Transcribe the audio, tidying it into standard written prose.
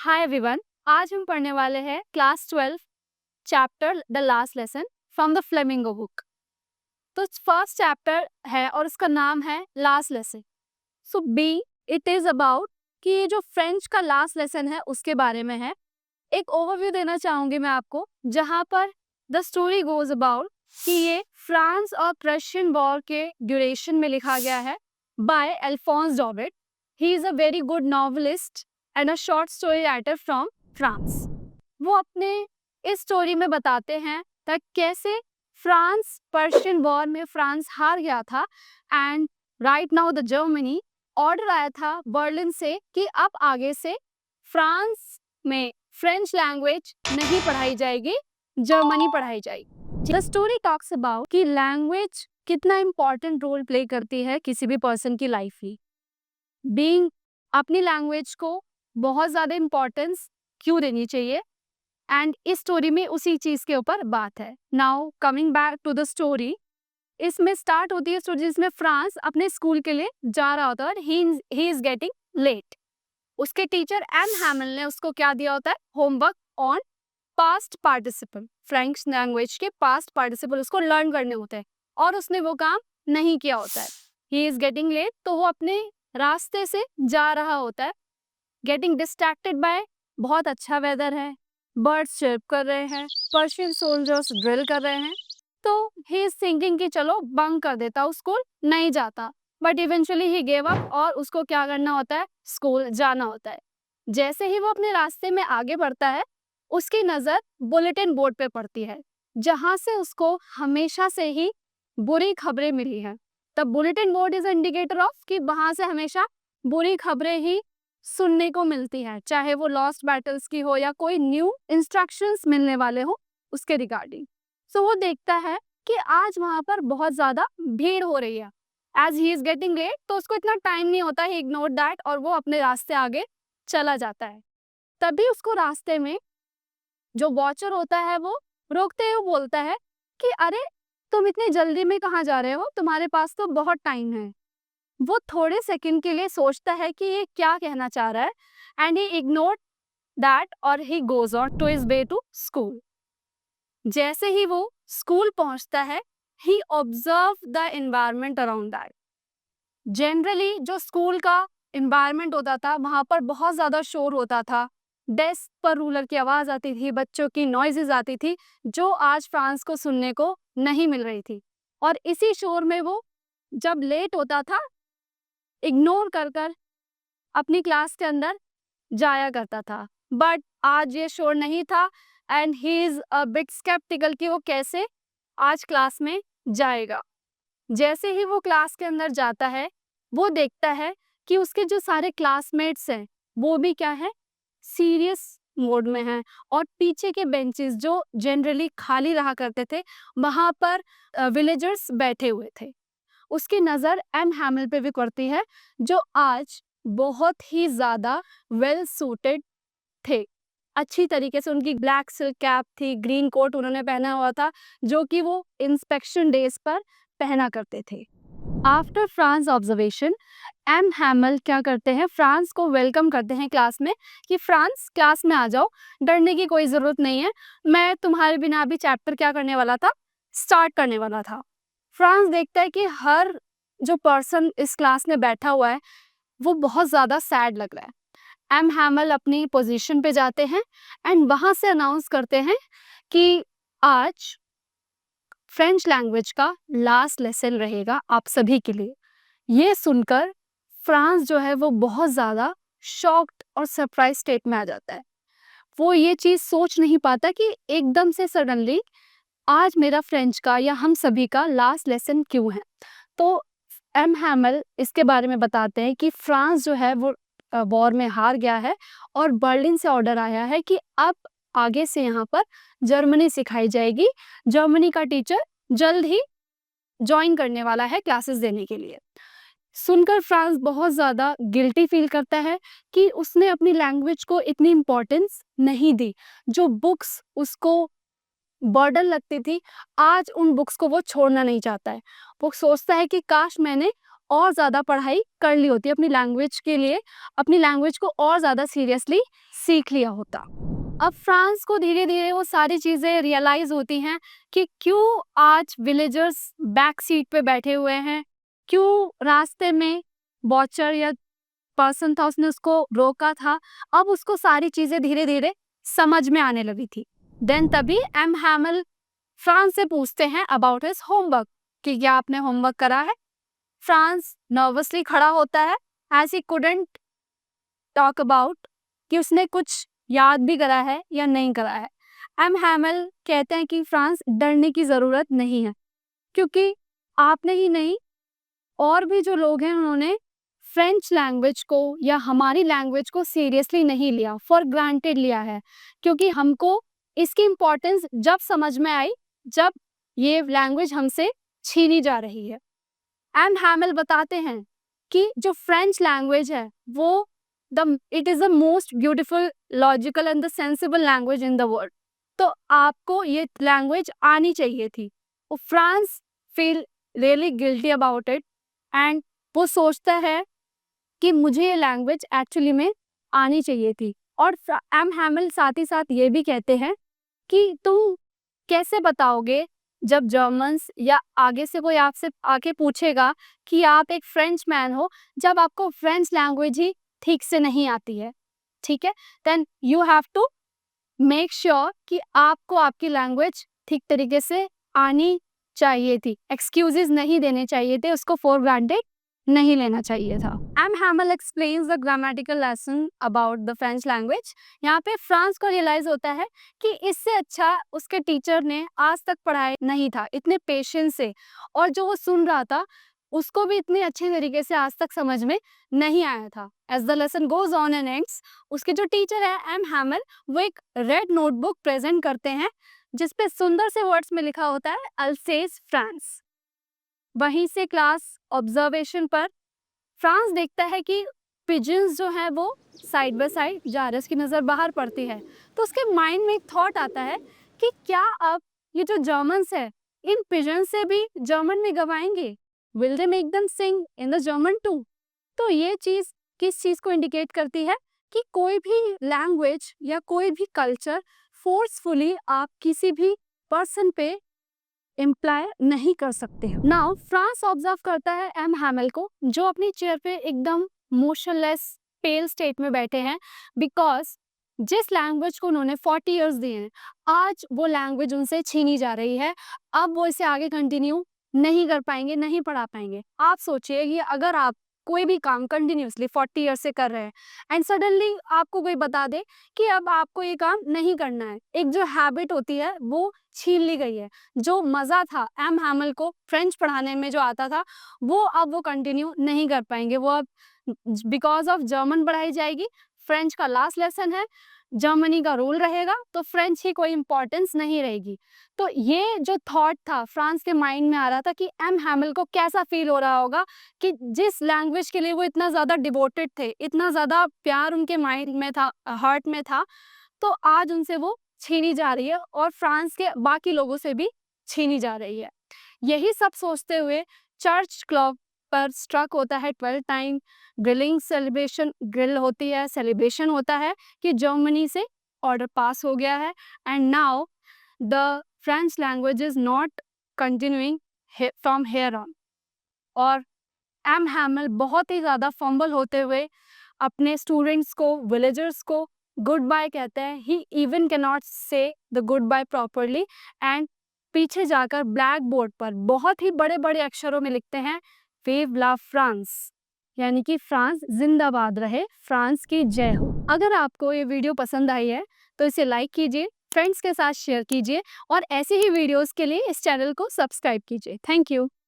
Hi everyone. आज हम पढ़ने वाले हैं class 12 chapter the last lesson from the flamingo book. तो फर्स्ट चैप्टर है और उसका नाम है last lesson. So B it is about कि ये जो फ्रेंच का लास्ट लेसन है उसके बारे में है। एक ओवरव्यू देना चाहूंगी मैं आपको, जहां पर द स्टोरी गोज अबाउट कि ये फ्रांस और प्रशियन वॉर के ड्यूरेशन में लिखा गया है बाय अल्फोंस डॉबेट। He is a very good novelist and a short story writer from France. वो अपने इस स्टोरी में बताते हैं कि कैसे फ्रांस पर्शियन वॉर में फ्रांस हार गया था and right now the Germany order आया था बर्लिन से कि अब आगे से फ्रांस में फ्रेंच लैंग्वेज नहीं पढ़ाई जाएगी, जर्मनी पढ़ाई जाएगी। द स्टोरी टॉक्स अबाउट कि लैंग्वेज कितना इंपॉर्टेंट रोल प्ले करती है किसी भी पर्सन की लाइफ में। बीइंग अपनी लैंग्वेज को बहुत ज़्यादा इम्पोर्टेंस क्यों देनी चाहिए, एंड इस स्टोरी में उसी चीज़ के ऊपर बात है। Now coming back to the story, इसमें स्टार्ट होती है स्टोरी जिसमें फ्रांस अपने स्कूल के लिए जा रहा होता है और ही इज गेटिंग लेट। उसके टीचर एम हैमिल ने उसको क्या दिया होता है, homework on past participle, French language के पास्ट पार्टिसिपल उसको लर्न करने होते हैं और उसने वो काम नहीं किया होता है। ही इज गेटिंग लेट, तो वो अपने रास्ते से जा रहा होता है, गेटिंग डिस्ट्रैक्टेड बाय बहुत अच्छा वेदर है, बर्ड्स चिर्प कर रहे हैं, पर्शियन सोल्जर्स ड्रिल कर रहे हैं। तो ही इज थिंकिंग कि चलो बंक कर देता हूँ, स्कूल नहीं जाता, but eventually he gave up और उसको क्या करना होता है, स्कूल जाना होता है। जैसे ही वो अपने रास्ते में आगे बढ़ता है, उसकी नज़र बुलेटिन बोर्ड पे पड़ती है जहाँ से उसको हमेशा से ही बुरी खबरें मिली हैं। The bulletin board is indicator of कि वहाँ से हमेशा बुरी खबरें ही सुनने को मिलती है, चाहे वो लॉस्ट बैटल्स की हो या कोई न्यू इंस्ट्रक्शंस मिलने वाले हो उसके रिगार्डिंग। सो वो देखता है कि आज वहाँ पर बहुत ज़्यादा भीड़ हो रही है। As he is getting late, तो उसको इतना टाइम नहीं होता, ही इग्नोर दैट और वो अपने रास्ते आगे चला जाता है। तभी उसको रास्ते में जो वॉचर होता है वो रोकते हुए बोलता है कि अरे, तुम इतनी जल्दी में कहाँ जा रहे हो, तुम्हारे पास तो बहुत टाइम है। वो थोड़े सेकंड के लिए सोचता है कि ये क्या कहना चाह रहा है, एंड ही इग्नोर दैट और he goes on to his way to school. जैसे ही वो स्कूल पहुंचता है, he observe the environment around that. Generally जो स्कूल का एनवायरनमेंट होता था वहाँ पर बहुत ज़्यादा शोर होता था, डेस्क पर रूलर की आवाज़ आती थी, बच्चों की नॉइजेज आती थी जो आज फ्रांस को सुनने को नहीं मिल रही थी। और इसी शोर में वो जब लेट होता था, इग्नोर कर कर अपनी क्लास के अंदर जाया करता था। बट आज ये शोर नहीं था and he is a bit skeptical कि वो कैसे आज क्लास में जाएगा। जैसे ही वो क्लास के अंदर जाता है, वो देखता है कि उसके जो सारे क्लासमेट्स हैं वो भी क्या है, सीरियस मोड में हैं, और पीछे के बेंचेस जो जनरली खाली रहा करते थे वहाँ पर विलेजर्स बैठे हुए थे। उसकी नज़र एम हैमिल पे भी पड़ती है जो आज बहुत ही ज़्यादा वेल सूटेड थे। अच्छी तरीके से उनकी ब्लैक सिल्क कैप थी, ग्रीन कोट उन्होंने पहना हुआ था जो कि वो इंस्पेक्शन डेज पर पहना करते थे। After Franz observation, M Hamel क्या करते हैं, फ्रांस को वेलकम करते हैं क्लास में कि फ्रांस क्लास में आ जाओ, डरने की कोई ज़रूरत नहीं है, मैं तुम्हारे बिना अभी चैप्टर क्या करने वाला था, स्टार्ट करने वाला था। फ्रांस देखता है कि हर जो पर्सन इस क्लास में बैठा हुआ है वो बहुत ज़्यादा सैड लग रहा है। एम हैमल अपनी पोजीशन पे जाते हैं एंड वहाँ से अनाउंस करते हैं कि आज फ्रेंच लैंग्वेज का लास्ट लेसन रहेगा आप सभी के लिए। ये सुनकर फ्रांस जो है वो बहुत ज़्यादा शॉक्ड और सरप्राइज स्टेट में आ जाता है। वो ये चीज़ सोच नहीं पाता कि एकदम से सडनली आज मेरा फ्रेंच का या हम सभी का लास्ट लेसन क्यों है। तो एम हैमल इसके बारे में बताते हैं कि फ्रांस जो है वो वॉर में हार गया है और बर्लिन से ऑर्डर आया है कि अब आगे से यहाँ पर जर्मनी सिखाई जाएगी। जर्मनी का टीचर जल्द ही ज्वाइन करने वाला है क्लासेस देने के लिए। सुनकर फ्रांस बहुत ज़्यादा गिल्टी फील करता है कि उसने अपनी लैंग्वेज को इतनी इम्पोर्टेंस नहीं दी। जो बुक्स उसको बर्डन लगती थी, आज उन बुक्स को वो छोड़ना नहीं चाहता है। वो सोचता है कि काश मैंने और ज़्यादा पढ़ाई कर ली होती, अपनी लैंग्वेज के लिए अपनी लैंग्वेज को और ज़्यादा सीरियसली सीख लिया होता। अब फ्रांस को धीरे धीरे वो सारी चीज़ें रियलाइज़ होती हैं कि क्यों आज विलेजर्स बैक सीट पे बैठे हुए हैं, क्यों रास्ते में बॉचर या पर्सन था उसने उसको रोका था। अब उसको सारी चीज़ें धीरे धीरे समझ में आने लगी थी। देन तभी एम हैमल फ्रांस से पूछते हैं अबाउट हिज होमवर्क कि क्या आपने होमवर्क करा है। फ्रांस नर्वसली खड़ा होता है as he couldn't talk about कि उसने कुछ याद भी करा है या नहीं करा है। एम हैमल कहते हैं कि फ्रांस डरने की ज़रूरत नहीं है, क्योंकि आपने ही नहीं और भी जो लोग हैं उन्होंने फ्रेंच लैंग्वेज को या हमारी लैंग्वेज को सीरियसली नहीं लिया, फॉर ग्रांटेड लिया है। क्योंकि हमको इसकी इम्पोर्टेंस जब समझ में आई जब ये लैंग्वेज हमसे छीनी जा रही है। एम हैमल बताते हैं कि जो फ्रेंच लैंग्वेज है वो it is the most beautiful, logical and the sensible language in the world. तो आपको ये लैंग्वेज आनी चाहिए थी। France feel really guilty about it and वो सोचता है कि मुझे ये लैंग्वेज एक्चुअली में आनी चाहिए थी। और एम हैमल साथ ही साथ ये भी कहते हैं कि तुम कैसे बताओगे जब जर्मन्स या आगे से कोई आपसे आके पूछेगा कि आप एक फ्रेंच मैन हो, जब आपको फ्रेंच लैंग्वेज ही ठीक से नहीं आती है। ठीक है, then you have to make sure कि आपको आपकी लैंग्वेज ठीक तरीके से आनी चाहिए थी। एक्सक्यूजेस नहीं देने चाहिए थे, उसको फॉर ग्रांटेड नहीं लेना चाहिए था। M Hamel explains the grammatical lesson about the French language. यहाँ पे फ्रांस को रियलाइज होता है कि इससे अच्छा उसके टीचर ने आज तक पढ़ाया नहीं था इतने पेशेंस से, और जो वो सुन रहा था उसको भी इतने अच्छे तरीके से आज तक समझ में नहीं आया था। As the lesson goes on and ends, उसके जो टीचर है एम हैमल वो एक रेड नोटबुक प्रेजेंट करते हैं जिसपे सुंदर से वर्ड्स में लिखा होता है अल्सेस फ्रांस। वहीं से क्लास ऑब्जर्वेशन पर फ्रांस देखता है कि पिजन्स जो है वो साइड बाय साइड जा रहे, उसकी नज़र बाहर पड़ती है। तो उसके माइंड में एक थॉट आता है कि क्या अब ये जो जर्मन्स है इन पिजन से भी जर्मन में गवाएंगे, will they make them sing in the German too. तो ये चीज़ किस चीज़ को इंडिकेट करती है कि कोई भी लैंग्वेज या कोई भी कल्चर फोर्सफुली आप किसी भी पर्सन पे इम्प्लाई नहीं कर सकते हैं। नाउ फ्रांस ऑब्जर्व करता है एम हैमल को जो अपनी चेयर पे एकदम मोशनलेस पेल स्टेट में बैठे हैं, बिकॉज जिस लैंग्वेज को उन्होंने 40 इयर्स दिए हैं आज वो लैंग्वेज उनसे छीनी जा रही है। अब वो इसे आगे कंटिन्यू नहीं कर पाएंगे, नहीं पढ़ा पाएंगे। आप सोचिए कि अगर आप कोई भी काम कंटिन्यूसली 40 ईयर्स से कर रहे हैं एंड सडनली आपको कोई बता दे कि अब आपको ये काम नहीं करना है, एक जो हैबिट होती है वो छीन ली गई है। जो मज़ा था एम हैमल को फ्रेंच पढ़ाने में जो आता था वो अब वो कंटिन्यू नहीं कर पाएंगे। वो अब बिकॉज ऑफ जर्मन पढ़ाई जाएगी, फ्रेंच का लास्ट लेसन है, जर्मनी का रूल रहेगा, तो फ्रेंच की कोई इंपॉर्टेंस नहीं रहेगी। तो ये जो थॉट था फ्रांस के माइंड में आ रहा था कि एम हैमल को कैसा फील हो रहा होगा कि जिस लैंग्वेज के लिए वो इतना ज़्यादा डिवोटेड थे, इतना ज़्यादा प्यार उनके माइंड में था, हार्ट में था, तो आज उनसे वो छीनी जा रही है और फ्रांस के बाकी लोगों से भी छीनी जा रही है। यही सब सोचते हुए चर्च क्लॉक पर स्ट्रक होता है 12 टाइम, ग्रिलिंग सेलिब्रेशन ग्रिल होती है, सेलिब्रेशन होता है कि जर्मनी से ऑर्डर पास हो गया है and now the French language is not continuing from here on. और एम हैमल बहुत ही ज़्यादा फंबल होते हुए अपने स्टूडेंट्स को, विलेजर्स को गुड बाय कहते हैं। He even can not say the good bye properly and पीछे जाकर ब्लैक बोर्ड पर बहुत ही बड़े बड़े अक्षरों में लिखते हैं विव ला फ्रांस, यानी कि फ्रांस जिंदाबाद रहे, फ्रांस की जय हो। अगर आपको ये वीडियो पसंद आई है तो इसे लाइक कीजिए, फ्रेंड्स के साथ शेयर कीजिए और ऐसे ही वीडियोस के लिए इस चैनल को सब्सक्राइब कीजिए। Thank you.